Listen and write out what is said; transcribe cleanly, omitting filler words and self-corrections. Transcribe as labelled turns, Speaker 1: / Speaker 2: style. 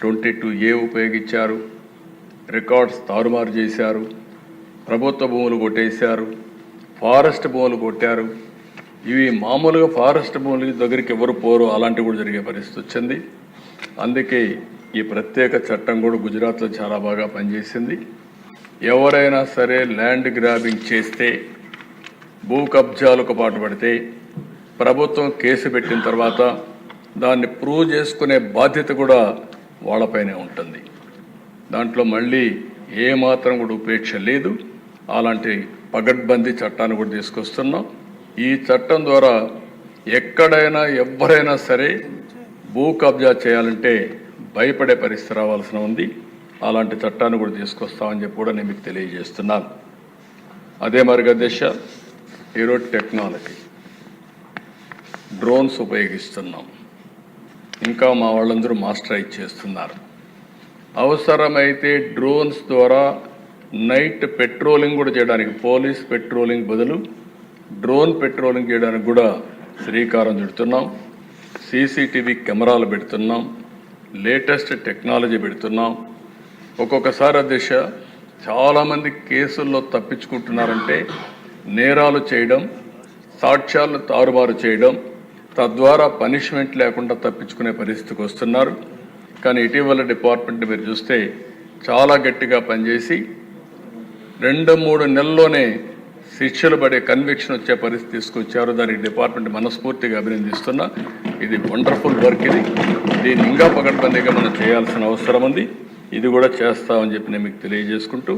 Speaker 1: 22A ఉపయోగించారు, records తారుమారు చేశారు, ప్రభుత్వ భూములు కొట్టేశారు, ఫారెస్ట్ భూములు కొట్టారు. ఇవి మామూలుగా ఫారెస్ట్ భూముల దగ్గరికి ఎవరు పోరు, అలాంటివి కూడా జరిగే పరిస్థితి వచ్చింది. అందుకే ఈ ప్రత్యేక చట్టం కూడా గుజరాత్లో చాలా బాగా పనిచేసింది. ఎవరైనా సరే ల్యాండ్ గ్రాబింగ్ చేస్తే, భూ కబ్జాలకు పాటుపడితే ప్రభుత్వం కేసు పెట్టిన తర్వాత దాన్ని ప్రూవ్ చేసుకునే బాధ్యత కూడా వాళ్ళపైనే ఉంటుంది. దాంట్లో మళ్ళీ ఏమాత్రం కూడా ఉపేక్ష లేదు. అలాంటి పగడ్బందీ చట్టాన్ని కూడా తీసుకొస్తున్నాం. ఈ చట్టం ద్వారా ఎక్కడైనా ఎవరైనా సరే భూ కబ్జా చేయాలంటే భయపడే పరిస్థితి రావాల్సిన ఉంది. అలాంటి చట్టాన్ని కూడా తీసుకొస్తామని చెప్పి కూడా నేను మీకు తెలియజేస్తున్నాను. అదే మరిగా దిశ ఈరోజు టెక్నాలజీ డ్రోన్స్ ఉపయోగిస్తున్నాం. ఇంకా మా వాళ్ళందరూ మాస్టరైజ్ చేస్తున్నారు. అవసరమైతే డ్రోన్స్ ద్వారా నైట్ పెట్రోలింగ్ కూడా చేయడానికి, పోలీస్ పెట్రోలింగ్ బదులు డ్రోన్ పెట్రోలింగ్ చేయడానికి కూడా శ్రీకారం చుడుతున్నాం. సీసీటీవీ కెమెరాలు పెడుతున్నాం, లేటెస్ట్ టెక్నాలజీ పెడుతున్నాం. ఒక్కొక్కసారి అధ్యక్ష చాలామంది కేసుల్లో తప్పించుకుంటున్నారంటే నేరాలు చేయడం, సాక్ష్యాలను తారుమారు చేయడం, తద్వారా పనిష్మెంట్ లేకుండా తప్పించుకునే పరిస్థితికి వస్తున్నారు. కానీ ఇటీవల డిపార్ట్మెంట్ మీరు చూస్తే చాలా గట్టిగా పనిచేసి 2-3 నెలల్లోనే శిక్షలు పడే కన్విక్షన్ వచ్చే పరిస్థితి తీసుకొచ్చారు. దానికి డిపార్ట్మెంట్ మనస్ఫూర్తిగా అభినందిస్తున్నా. ఇది వండర్ఫుల్ వర్క్. దీన్ని ఇంకా పకడ్బందీగా మనం చేయాల్సిన అవసరం ఉంది. ఇది కూడా చేస్తామని చెప్పి నేను మీకు తెలియజేసుకుంటూ